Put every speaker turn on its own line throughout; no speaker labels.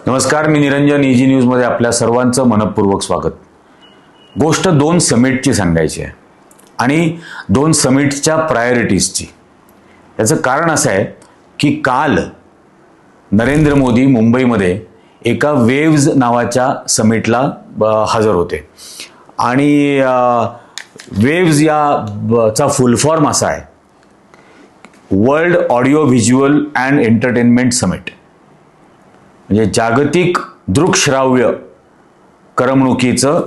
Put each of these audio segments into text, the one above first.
नमस्कार, मी निरंजन. इजी न्यूजमध्ये आपल्या सर्वांचं मनपूर्वक स्वागत. गोष्ट 2 समिटची सांगायची आहे आणि 2 समिटच्या प्रायोरिटीजची. याचं कारण असं आहे की काल नरेंद्र मोदी मुंबईमध्ये एका वेव्ज नावाच्या समिटला हजर होते आणि वेव्ज याचा फुल फॉर्म असा आहे, world audio visual and entertainment summit. म्हणजे जागतिक दृकश्राव्य करमणुकीचं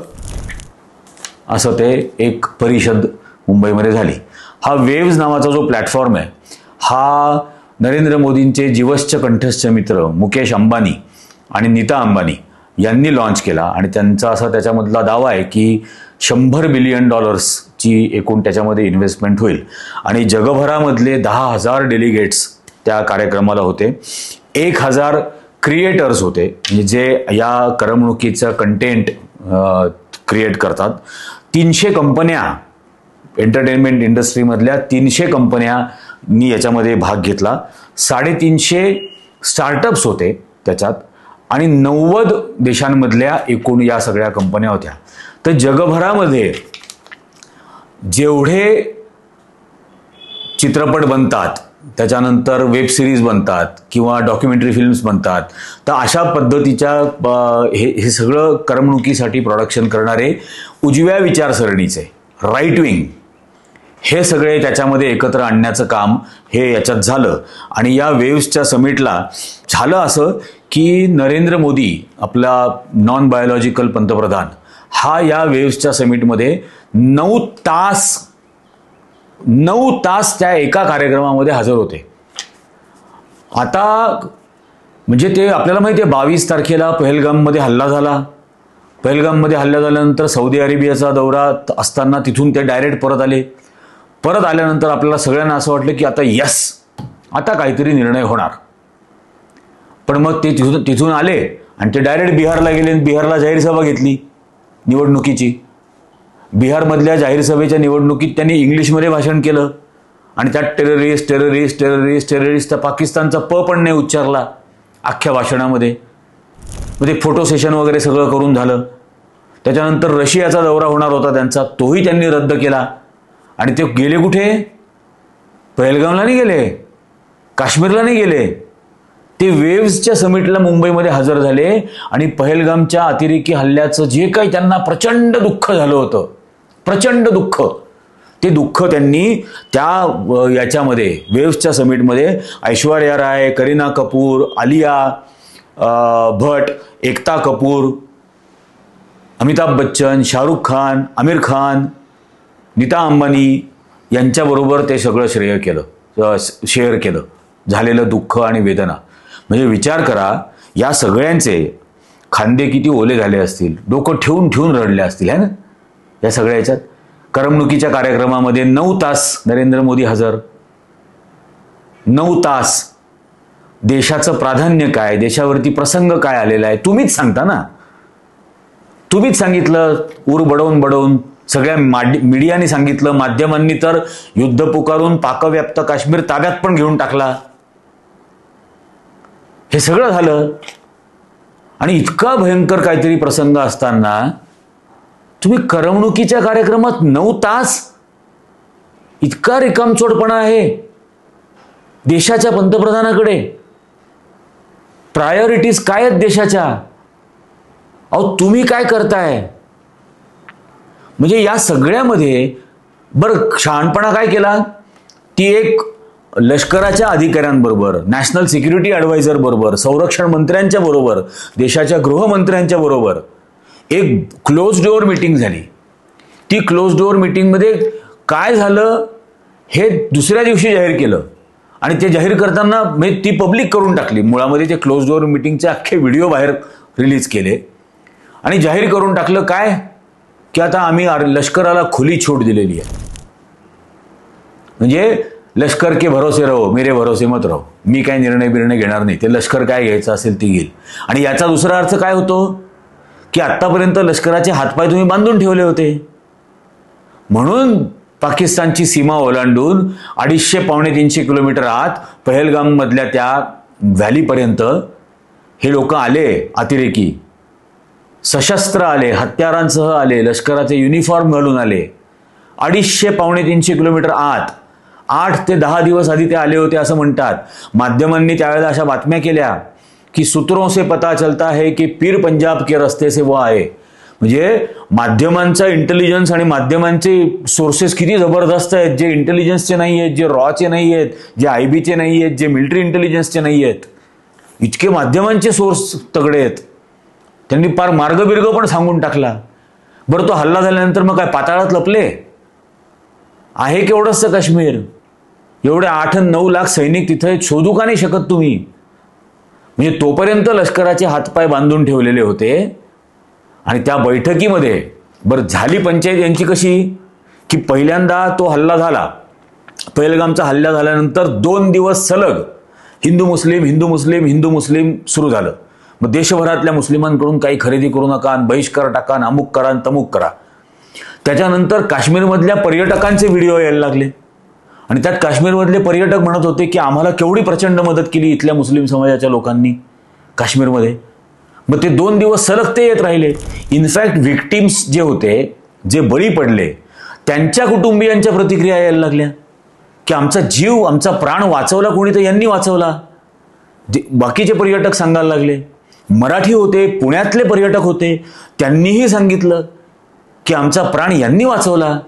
असं ते एक परिषद मुंबईमध्ये झाली. हा वेव्ज नावाचा जो प्लॅटफॉर्म आहे हा नरेंद्र मोदींचे जीवश्च कंठस्थ मित्र मुकेश अंबानी आणि नीता अंबानी यांनी लॉन्च केला आणि त्यांचा असा त्याच्यामधला दावा आहे की $100 बिलियन एकूण त्याच्यामध्ये इन्व्हेस्टमेंट होईल आणि जगभरामधले 10,000 डेलिगेट्स त्या कार्यक्रमाला होते. 1,000 क्रिएटर्स होते, म्हणजे जे या करमणुकीचं कंटेंट क्रिएट करतात. 300 कंपन्या, एंटरटेनमेंट इंडस्ट्रीमधल्या 300 कंपन्यांनी याच्यामध्ये भाग घेतला. 350 स्टार्टअप्स होते त्याच्यात आणि 90 देशांमधल्या एकूण या सगळ्या कंपन्या होत्या. तर जगभरामध्ये जेवढे चित्रपट बनतात, त्याच्यानंतर वेब सिरीज बनतात किंवा डॉक्युमेंटरी फिल्म्स बनतात, तर अशा पद्धतीच्या हे सगळं करमणुकीसाठी प्रोडक्शन करणारे उजव्या विचारसरणीचे, राईट विंग, हे सगळे त्याच्यामध्ये एकत्र आणण्याचं काम हे याच्यात झालं. आणि या वेव्सच्या समिटला झालं असं की नरेंद्र मोदी, आपला नॉन बायोलॉजिकल पंतप्रधान, हा या वेव्सच्या समिटमध्ये 9 तास त्या एका कार्यक्रमामध्ये हजर होते. आता म्हणजे ते आपल्याला माहिती आहे, 22 तारखेला पहलगाममध्ये हल्ला झाला. पहलगाममध्ये हल्ला झाल्यानंतर सौदी अरेबियाचा दौरा असताना तिथून ते डायरेक्ट परत आले. परत आल्यानंतर आपल्याला सगळ्यांना असं वाटलं की आता आता काहीतरी निर्णय होणार. पण मग ते तिथून आले आणि ते डायरेक्ट बिहारला गेले. बिहारला जाहीर सभा घेतली निवडणुकीची. बिहारमधल्या जाहीर सभेच्या निवडणुकीत त्यांनी इंग्लिशमध्ये भाषण केलं आणि त्यात टेररिस्ट टेररिस्ट टेररिस्ट टेररिस्ट तर पाकिस्तानचा पण नाही उच्चारला अख्ख्या भाषणामध्ये. मग ते फोटो सेशन वगैरे सगळं करून झालं. त्याच्यानंतर रशियाचा दौरा होणार होता त्यांचा, तोही त्यांनी रद्द केला. आणि ते गेले कुठे? पहलगामला नाही गेले, काश्मीरला नाही गेले, ते वेव्सच्या समिटला मुंबईमध्ये हजर झाले. आणि पहलगामच्या अतिरेकी हल्ल्याचं जे काही त्यांना प्रचंड दुःख झालं होतं, प्रचंड दुःख, ते दुःख त्यांनी त्या याच्यामध्ये वेव्सच्या समिटमध्ये ऐश्वर्या राय, करीना कपूर, आलिया भट, एकता कपूर, अमिताभ बच्चन, शाहरुख खान, आमिर खान, नीता अंबानी यांच्याबरोबर ते सगळं शेअर केलं झालेलं दुःख आणि वेदना. म्हणजे विचार करा, या सगळ्यांचे खांदे किती ओले झाले असतील, डोकं ठेवून ठेवून रडले असतील, है ना. या सगळ्या याच्यात करमणुकीच्या कार्यक्रमामध्ये 9 तास नरेंद्र मोदी हजर. 9 तास. देशाचं प्राधान्य काय, देशावरती प्रसंग काय आलेला आहे तुम्हीच सांगता ना. तुम्हीच सांगितलं, उर बडवून सगळ्या मीडियाने सांगितलं, माध्यमांनी तर युद्ध पुकारून पाकव्याप्त काश्मीर ताब्यात पण घेऊन टाकला. हे सगळं झालं आणि इतका भयंकर काहीतरी प्रसंग असताना तुम्ही करमणुकीच्या कार्यक्रमात 9 तास, इतका रिकामचोटपणा आहे देशाच्या पंतप्रधानाकडे. प्रायोरिटीज काय आहेत देशाच्या? अहो तुम्ही काय करताय? म्हणजे या सगळ्यामध्ये बरं शहाणपणा काय केला? ती एक लष्कराच्या अधिकाऱ्यांबरोबर, नॅशनल सिक्युरिटी ॲडवायझर बरोबर, संरक्षण मंत्र्यांच्या बरोबर, देशाच्या गृहमंत्र्यांच्या बरोबर एक क्लोज डोअर मीटिंग झाली. ती क्लोज डोअर मीटिंगमध्ये काय झालं हे दुसऱ्या दिवशी जाहीर केलं आणि ते जाहीर करताना ती पब्लिक करून टाकली. मुळामध्ये ते क्लोज डोअर मीटिंगचे अख्खे व्हिडिओ बाहेर रिलीज केले आणि जाहीर करून टाकलं काय की आता आम्ही लष्कराला खुली छूट दिलेली आहे. म्हणजे लष्कर के भरोसे रहो, मेरे भरोसे मत रहो. मी काय निर्णय घेणार नाही, ते लष्कर काय घ्यायचं असेल ते घेईल. आणि याचा दुसरा अर्थ काय होतो की आतापर्यंत लष्कराचे हातपाय तुम्ही बांधून ठेवले होते, म्हणून पाकिस्तानची सीमा ओलांडून 250-300 किलोमीटर आत पहलगाम मधल्या त्या व्हॅलीपर्यंत हे लोक आले, अतिरेकी सशस्त्र आले, हत्यारांसह आले, लष्कराचे युनिफॉर्म घालून आले, 250-300 किलोमीटर आत 8 ते 10 दिवस आधी ते आले होते असं म्हणतात. माध्यमांनी त्यावेळेला अशा बातम्या केल्या की सूत्रों से पता चलता है की पीर पंजाब के रस्ते से वो आए. म्हणजे माध्यमांचा इंटेलिजन्स आणि माध्यमांचे सोर्सेस किती जबरदस्त आहेत, जे इंटेलिजन्सचे नाही आहेत, जे रॉचे नाही आहेत, जे IBचे नाही आहेत, जे मिलिटरी इंटेलिजन्सचे नाही आहेत, इतके माध्यमांचे सोर्स तगडे आहेत. त्यांनी पार मार्गबिर्ग पण सांगून टाकला. बरं, तो हल्ला झाल्यानंतर मग काय पाताळात लपले? आहे केवढंच काश्मीर? एवढे 8-9 लाख सैनिक तिथे शोधू का नाही शकत तुम्ही? म्हणजे तोपर्यंत लष्कराचे हातपाय बांधून ठेवलेले होते. आणि त्या बैठकीमध्ये बरं झाली पंचायत यांची कशी की पहिल्यांदा तो हल्ला झाला, पहलगामचा हल्ला झाल्यानंतर 2 दिवस सलग हिंदू मुस्लिम हिंदू मुस्लिम हिंदू मुस्लिम सुरू झालं. मग देशभरातल्या मुस्लिमांकडून काही खरेदी करू नका, बहिष्कार टाका, अमुक करा, तमुक करा. त्याच्यानंतर काश्मीरमधल्या पर्यटकांचे व्हिडिओ यायला लागले आणि त्यात काश्मीरमधले पर्यटक म्हणत होते की आम्हाला केवढी प्रचंड मदत केली इथल्या मुस्लिम समाजाच्या लोकांनी काश्मीरमध्ये. मग ते 2 दिवस सलग ते येत राहिले. इनफॅक्ट व्हिक्टिम्स जे होते, जे बळी पडले, त्यांच्या कुटुंबियांच्या प्रतिक्रिया यायला लागल्या की आमचा जीव, आमचा प्राण वाचवला कोणी तर यांनी वाचवला. बाकीचे पर्यटक सांगायला लागले. मराठी होते, पुण्यातले पर्यटक होते, त्यांनीही सांगितलं की आमचा प्राण यांनी वाचवला.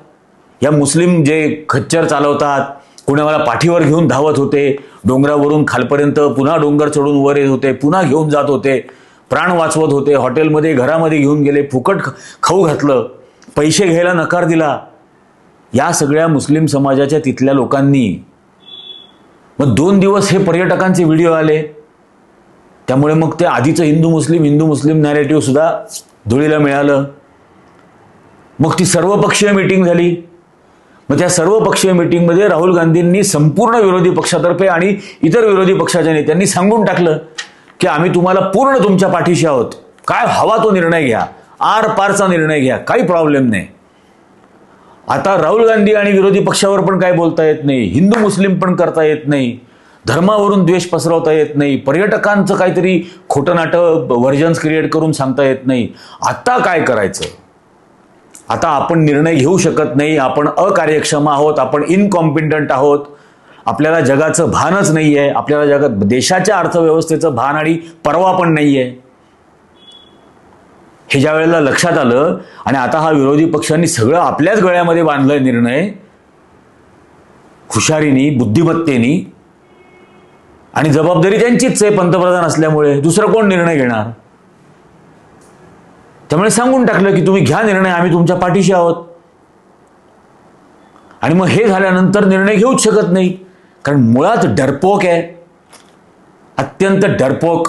या मुस्लिम जे खच्चर चालवतात, कुणाला पाठीवर घेऊन धावत होते, डोंगरावरून खालपर्यंत पुन्हा डोंगर चढून वर येत होते, पुन्हा घेऊन जात होते, प्राण वाचवत होते, हॉटेलमध्ये घरामध्ये घेऊन गेले, फुकट खाऊ घातलं, पैसे घ्यायला नकार दिला. या सगळ्या मुस्लिम समाजाच्या तिथल्या लोकांनी. मग 2 दिवस हे पर्यटकांचे व्हिडिओ आले. त्यामुळे मग ते आधीचं हिंदू मुस्लिम नॅरेटिव्ह सुद्धा धुळीला मिळालं. मग ती सर्वपक्षीय मीटिंग झाली. मग त्या सर्वपक्षीय मीटिंगमध्ये राहुल गांधींनी संपूर्ण विरोधी पक्षातर्फे आणि इतर विरोधी पक्षाच्या नेत्यांनी सांगून टाकलं की आम्ही तुम्हाला पूर्ण तुमच्या पाठीशी आहोत. काय हवा तो निर्णय घ्या, आर पारचा निर्णय घ्या, काही प्रॉब्लेम नाही. आता राहुल गांधी आणि विरोधी पक्षावर पण काय बोलता येत नाही, हिंदू मुस्लिम पण करता येत नाही, धर्मावरून द्वेष पसरवता येत नाही, पर्यटकांचं काहीतरी खोटं नाटक व्हर्जन्स क्रिएट करून सांगता येत नाही. आता काय करायचं? आता आपण निर्णय घेऊ शकत नाही, आपण अकार्यक्षम आहोत, आपण इनकॉम्पिटंट आहोत, आपल्याला जगाचं भानच नाहीये, आपल्याला देशाच्या अर्थव्यवस्थेचं भान आणि परवा पण नाहीये. हे ज्या वेळेला लक्षात आलं आणि आता हा विरोधी पक्षांनी सगळं आपल्याच गळ्यामध्ये बांधलंय निर्णय, हुशारीनी, बुद्धिमत्तेनी, आणि जबाबदारी त्यांचीच आहे पंतप्रधान असल्यामुळे, दुसरं कोण निर्णय घेणार? त्यामुळे सांगून टाकलं की तुम्ही घ्या निर्णय, आम्ही तुमच्या पाठीशी आहोत. आणि मग हे झाल्यानंतर निर्णय घेऊच शकत नाही, कारण मुळात डरपोक आहे, अत्यंत डरपोक.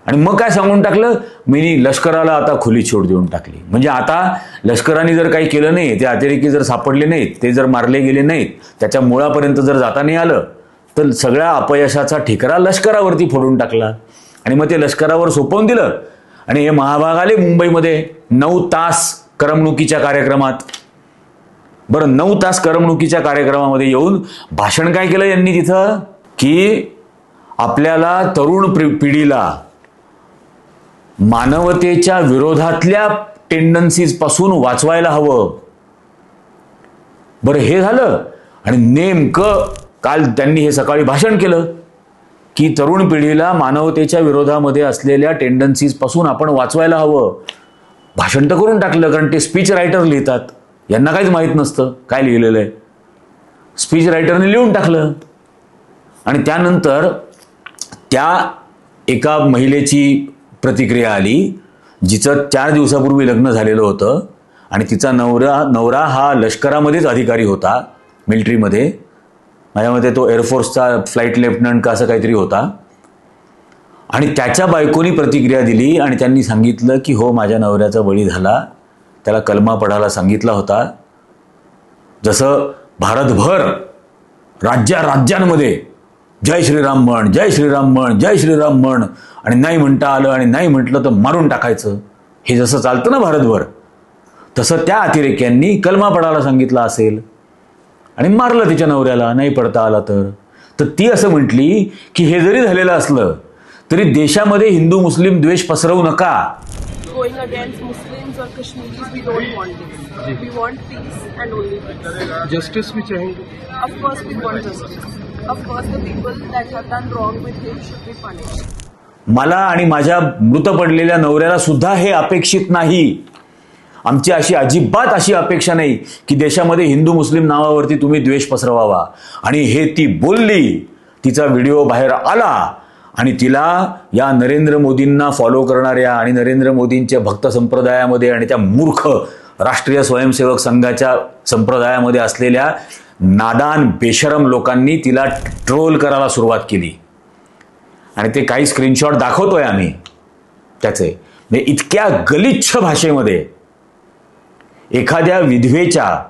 आणि मग काय सांगून टाकलं, मी लष्कराला आता खुली छूट देऊन टाकली. म्हणजे आता लष्कराने जर काही केलं नाही, ते अतिरेकी जर सापडले नाहीत, ते जर मारले गेले नाहीत, त्याच्या मुळापर्यंत जर जाता नाही आलं, तर सगळ्या अपयशाचा ठिकरा लष्करावरती फोडून टाकला. आणि मग ते लष्करावर सोपवून दिलं. आणि हे महाभाग आले मुंबईमध्ये 9 तास करमणुकीच्या कार्यक्रमात. बरं, 9 तास करमणुकीच्या कार्यक्रमामध्ये येऊन भाषण काय केलं यांनी तिथं की आपल्याला तरुण पिढीला मानवतेच्या विरोधातल्या टेंडन्सीज पासून वाचवायला हवं. बरं, हे झालं. आणि नेमकं काल त्यांनी हे सकाळी भाषण केलं की तरुण पिढीला मानवतेच्या विरोधामध्ये असलेल्या टेंडन्सीज पासून आपण वाचवायला हवं. भाषण तर करून टाकलं, कारण ते स्पीच रायटर लिहितात, यांना काहीच माहीत नसतं काय लिहिलेलं आहे. स्पीच रायटरने लिहून टाकलं. आणि त्यानंतर त्या एका महिलेची प्रतिक्रिया आली, जिचं 4 दिवसापूर्वी लग्न झालेलं होतं आणि तिचा नवरा हा लष्करामध्येच अधिकारी होता, मिलिटरीमध्ये. माझ्या मते तो एअरफोर्सचा फ्लाईट लेफ्टनंट का असं काहीतरी होता. आणि त्याच्या बायकोनी प्रतिक्रिया दिली आणि त्यांनी सांगितलं की हो, माझ्या नवऱ्याचा बळी झाला, त्याला कलमा पढायला सांगितला होता. जसं भारतभर राज्यांमध्ये जय श्रीराम म्हण, जय श्रीराम म्हण, जय श्रीराम म्हण, आणि नाही म्हणता आलं आणि नाही म्हटलं तर मारून टाकायचं, हे जसं चालतं ना भारतभर, तसं त्या अतिरेक्यांनी कलमा पढायला सांगितला असेल आणि मारलं तिच्या नवऱ्याला, नाही पडता आला तर. ती असं म्हटली की हे जरी झालेलं असलं तरी देशामध्ये हिंदू मुस्लिम द्वेष पसरवू नका.
Going against Muslims or Kashmiris, we don't want this. We want peace and only peace.
Justice भी चाहेंगे.
Of course we want justice. Of course the people that have done wrong with him should be punished.
मला आणि माझ्या मृत पडलेल्या नवऱ्याला सुद्धा हे अपेक्षित नाही. आमची अजिबात अशी अपेक्षा नाही की देशामध्ये हिंदू मुस्लिम नावावरती तुम्ही द्वेष पसरवावा. आणि हे ती बोलली, तिचा व्हिडिओ बाहेर आला आणि तिला या नरेंद्र मोदींना फॉलो करणाऱ्या आणि नरेंद्र मोदींच्या भक्त संप्रदायामध्ये आणि त्या मूर्ख राष्ट्रीय स्वयंसेवक संघाच्या संप्रदायामध्ये असलेल्या नादान बेशरम लोकांनी तिला ट्रोल करायला सुरुवात केली. आणि ते काही स्क्रीनशॉट दाखवतोय आम्ही त्याचे. म्हणजे इतक्या गलिच्छ भाषेमध्ये एखाद्या विधवेच्या,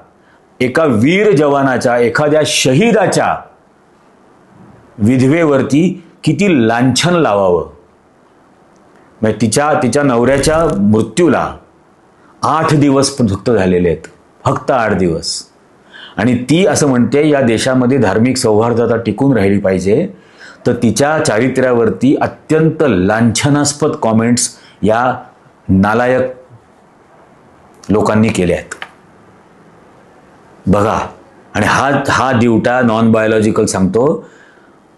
एका वीर जवानाच्या, एखाद्या शहीदाच्या विधवेवरती किती लांछन लावावं. म्हणजे तिच्या नवऱ्याच्या मृत्यूला 8 दिवस फक्त झालेले आहेत, फक्त 8 दिवस. आणि ती असं म्हणते या देशामध्ये धार्मिक सौहार्दता टिकून राहिली पाहिजे, तर तिच्या चारित्र्यावरती अत्यंत लांछनास्पद कॉमेंट्स या नालायक लोकांनी केले आहेत. बघा. आणि हा दिवटा नॉन बायोलॉजिकल सांगतो,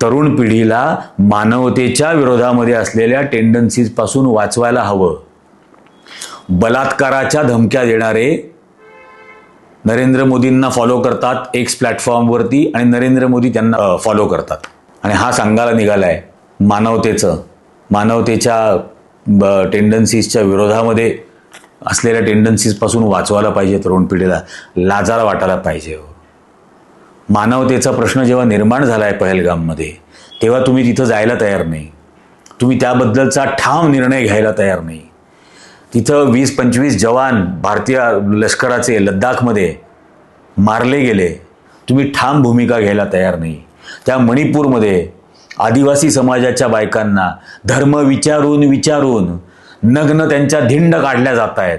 तरुण पिढीला मानवतेच्या विरोधामध्ये असलेल्या टेंडन्सीज पासून वाचवायला हवं. बलात्काराच्या धमक्या देणारे नरेंद्र मोदींना फॉलो करतात एक्स प्लॅटफॉर्मवरती आणि नरेंद्र मोदी त्यांना फॉलो करतात. आणि हा सांगायला निघालाय मानवतेच्या टेंडन्सीजच्या विरोधामध्ये असलेल्या टेंडन्सीज पासून वाचवायला पाहिजे तरुण पिढीला. लाजाला वाटायला पाहिजे. मानवतेचा प्रश्न जेव्हा निर्माण झालाय पहलगाममध्ये, तेव्हा तुम्ही तिथं जायला तयार नाही. तुम्ही त्याबद्दलचा ठाम निर्णय घ्यायला तयार नाही. तिथं 20-25 जवान भारतीय लष्कराचे लद्दाखमध्ये मारले गेले. तुम्ही ठाम भूमिका घ्यायला तयार नाही. त्या मणिपूरमध्ये आदिवासी समाजाच्या बायकांना धर्म विचारून नग्न त्यांच्या धिंड काढल्या जात आहेत.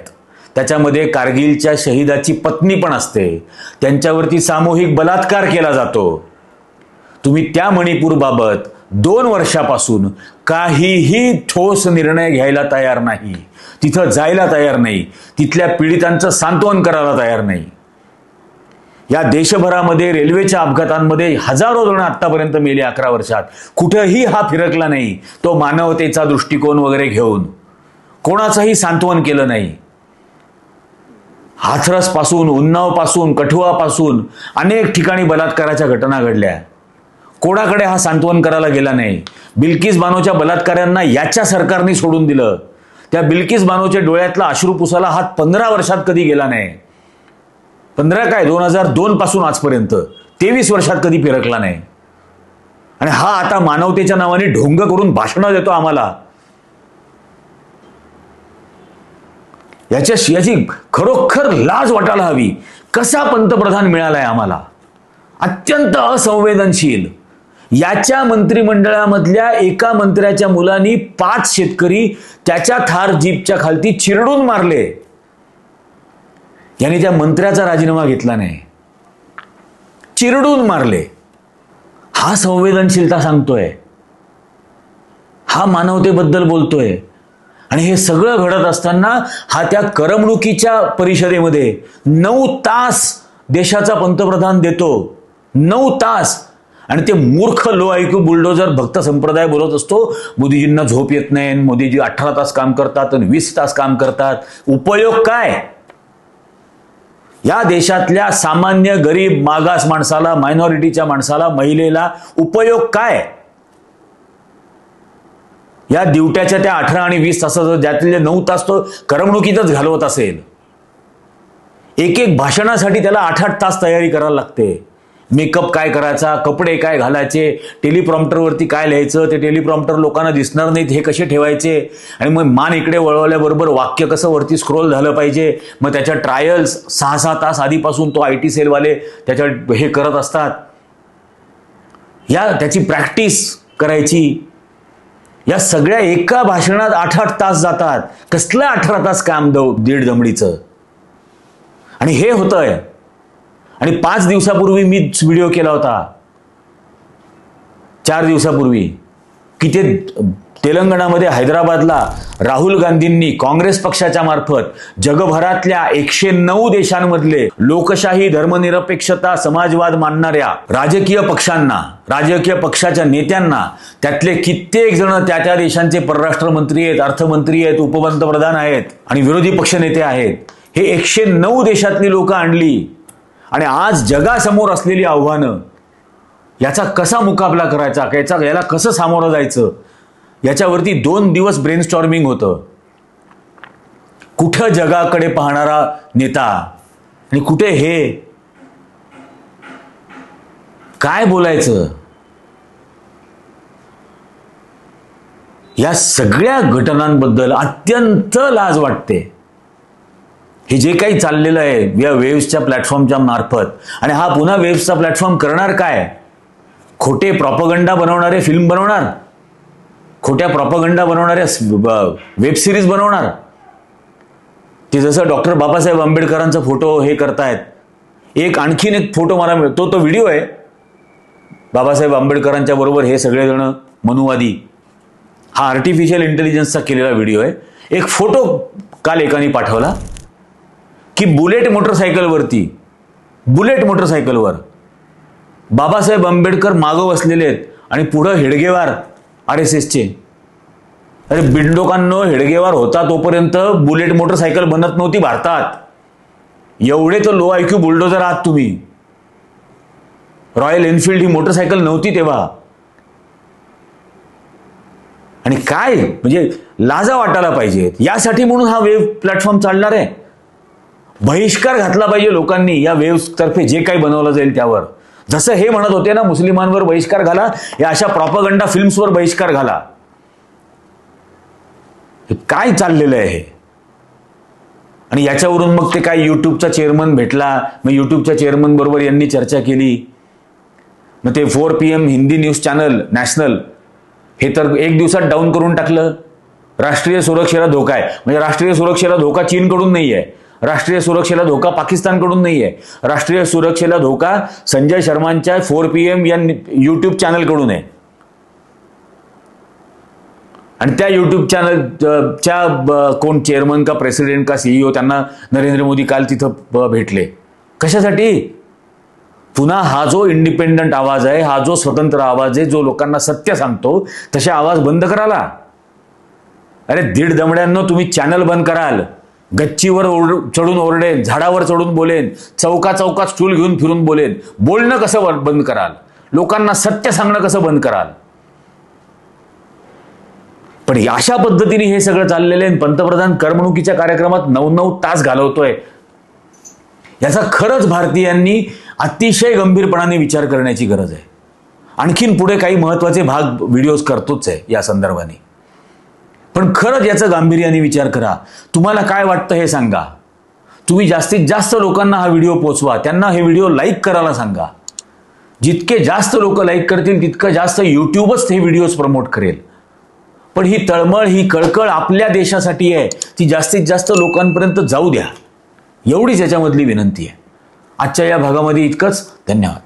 त्याच्यामध्ये कारगिलच्या शहीदाची पत्नी पण असते. त्यांच्यावरती सामूहिक बलात्कार केला जातो. तुम्ही त्या मणिपूरबाबत 2 वर्षापासून काहीही ठोस निर्णय घ्यायला तयार नाही. तिथं जायला तयार नाही. तिथल्या पीडितांचं सांत्वन करायला तयार नाही. या देशभरामध्ये रेल्वेच्या अपघातांमध्ये हजारो जण आतापर्यंत मेले 11 वर्षात. कुठेही हा फिरकला नाही. तो मानवतेचा दृष्टिकोन वगैरे घेऊन कोणाचंही सांत्वन केलं नाही. हाथरस पासून, उन्नाव पासून, कठुआ पासून अनेक ठिकाणी बलात्काराच्या घटना घडल्या. कोणाकडे हा सांत्वन करायला गेला नाही. बिल्किस बानोच्या बलात्काऱ्यांना याच्या सरकारने सोडून दिलं. त्या बिल्किस बानोच्या डोळ्यातला अश्रू पुसायला हात 15 वर्षात कधी गेला नाही. 15 काय 2002 पासून आजपर्यंत 23 वर्षात कधी फिरकला नाही. आणि हा आता मानवतेच्या नावाने ढोंग करून भाषणं देतो आम्हाला. याची खरोखर लाज वाटायला हवी. कसा पंतप्रधान मिळालाय आम्हाला. अत्यंत असंवेदनशील. याच्या मंत्रिमंडळामधल्या एका मंत्र्याच्या मुलांनी 5 शेतकरी त्याच्या थार जीपच्या खालती चिरडून मारले. याने त्या मंत्र्याचा राजीनामा घेतला नाही. चिरडून मारले. हा संवेदनशीलता सांगतोय. हा मानवतेबद्दल बोलतोय. आणि हे सगळं घडत असताना हा त्या करमणुकीच्या परिषदेमध्ये 9 तास देशाचा पंतप्रधान देतो. 9 तास. आणि ते मूर्ख लो आयक्यू बुलडोजर भक्त संप्रदाय बोलत असतो मोदीजींना झोप येत नाही, मोदीजी 18 तास काम करतात आणि 20 तास काम करतात. उपयोग काय? या देशातल्या सामान्य गरीब मागास माणसाला, मायनॉरिटीच्या माणसाला, महिलेला उपयोग काय? या दिवट्याच्या त्या 18 आणि 20 तासाचं ज्यातले 9 तास तो करमणुकीतच घालवत असेल. एक भाषणासाठी त्याला 8-8 तास तयारी करायला लागते. मेकअप काय करायचा, कपडे काय घालायचे, टेलिप्रॉम्प्टरवरती काय लिहायचं, ते टेलिप्रॉम्प्टर लोकांना दिसणार नाहीत हे कसे ठेवायचे, आणि मग मान इकडे वळवल्याबरोबर वाक्य कसं वरती स्क्रोल झालं पाहिजे. मग त्याच्या ट्रायल्स 6-6 तास आधीपासून तो IT सेलवाले त्याच्या हे करत असतात. त्याची प्रॅक्टिस करायची. या सगळ्या एका भाषणात 8-8 तास जातात. कसलं 18 तास काम दीड दमडीचं. आणि हे होतंय. आणि 5 दिवसापूर्वी मी व्हिडिओ केला होता. 4 दिवसापूर्वी की ते तेलंगणामध्ये हैदराबादला राहुल गांधींनी काँग्रेस पक्षाच्या मार्फत जगभरातल्या 109 देशांमधले लोकशाही, धर्मनिरपेक्षता, समाजवाद मानणाऱ्या राजकीय पक्षांना, राजकीय पक्षाच्या नेत्यांना, त्यातले कित्येक जण त्या त्या देशांचे परराष्ट्र मंत्री आहेत, अर्थमंत्री आहेत, उपपंतप्रधान आहेत आणि विरोधी पक्षनेते आहेत, हे 109 देशातली लोक आणली आणि आज जगासमोर असलेली आव्हानं, याचा कसा मुकाबला करायचा, याला कसं सामोरं जायचं, याच्यावरती 2 दिवस ब्रेनस्टॉर्मिंग होतं. कुठं जगाकडे पाहणारा नेता आणि कुठे हे काय बोलायचं, या सगळ्या घटनांबद्दल अत्यंत लाज वाटते. हे जे काही चाललेलं आहे या वेव्सच्या प्लॅटफॉर्मच्या मार्फत, आणि हा पुन्हा वेव्सचा प्लॅटफॉर्म करणार काय? खोटे प्रॉपगंडा बनवणारे फिल्म बनवणार, खोट्या प्रॉपगंडा बनवणाऱ्या वेब सिरीज बनवणार. ते जसं डॉक्टर बाबासाहेब आंबेडकरांचा फोटो हे करतायत. आणखीन एक फोटो मला मिळतो, तो व्हिडिओ आहे बाबासाहेब आंबेडकरांच्या बरोबर हे सगळेजण मनुवादी. हा आर्टिफिशियल इंटेलिजन्सचा केलेला व्हिडिओ आहे. एक फोटो काल एकाने पाठवला की बुलेट मोटरसायकलवर बाबासाहेब आंबेडकर मागं बसलेले आहेत आणि पुढं हेडगेवार RSSचे. अरे बिंडोकांनो, हेडगेवार होता तोपर्यंत बुलेट मोटरसायकल बनत नव्हती भारतात. एवढे तर लो IQ बुलडोजर आहात तुम्ही. रॉयल एनफिल्ड ही मोटरसायकल नव्हती तेव्हा. आणि काय म्हणजे लाजा वाटायला पाहिजेत. यासाठी म्हणून हा वेव्ह प्लॅटफॉर्म चालणार आहे. बहिष्कार घातला पाहिजे लोकांनी या वेव्ह तर्फे जे काही बनवलं जाईल त्यावर. जसं हे म्हणत होते ना, मुस्लिमांवर बहिष्कार घाला, या अशा प्रॉपगंडा फिल्म्सवर बहिष्कार घाला. काय चाललेलं आहे हे? आणि याच्यावरून मग ते काय युट्यूबचा चेअरमन भेटला, मग युट्यूबच्या चेअरमन बरोबर यांनी चर्चा केली. मग ते 4 PM Hindi news channel national हे तर 1 दिवसात डाऊन करून टाकलं. राष्ट्रीय सुरक्षेला धोका आहे. म्हणजे राष्ट्रीय सुरक्षेला धोका चीनकडून नाही आहे, राष्ट्रीय सुरक्षेला धोका पाकिस्तानकडून नाही आहे, राष्ट्रीय सुरक्षेला धोका संजय शर्मांच्या 4 PM या युट्यूब चॅनलकडून आहे. आणि त्या युट्यूब चॅनलच्या कोण चेअरमन का प्रेसिडेंट का CEO त्यांना नरेंद्र मोदी काल तिथं भेटले. कशासाठी? पुन्हा हा जो इंडिपेंडंट आवाज आहे, हा जो स्वतंत्र आवाज आहे, जो लोकांना सत्य सांगतो, तसे आवाज बंद करायला. अरे दीड दमड्यांनो, तुम्ही चॅनल बंद कराल, गच्चीवर चढून ओरडेन, झाडावर चढून बोलेन, चौकात स्टूल घेऊन फिरून बोलेन. बोलणं कसं बंद कराल? लोकांना सत्य सांगणं कसं बंद कराल? पण अशा पद्धतीने हे सगळं चाललेलं आहे. पंतप्रधान करमणुकीच्या कार्यक्रमात 9-9 तास घालवतोय. याचा खरंच भारतीयांनी अतिशय गंभीरपणाने विचार करण्याची गरज आहे. आणखीन पुढे काही महत्वाचे भाग व्हिडिओज करतोच आहे या संदर्भाने. पण खरंच याचं गांभीर्याने विचार करा. तुम्हाला काय वाटतं हे सांगा. तुम्ही जास्तीत जास्त लोकांना हा व्हिडिओ पोचवा, त्यांना हे व्हिडिओ लाईक करायला सांगा. जितके जास्त लोक लाईक करतील तितकं जास्त युट्यूबच हे व्हिडिओज प्रमोट करेल. पण ही तळमळ, ही कळकळ आपल्या देशासाठी आहे, ती जास्तीत जास्त लोकांपर्यंत जाऊ द्या, एवढीच याच्यामधली विनंती आहे. आजच्या या भागामध्ये इतकंच. धन्यवाद.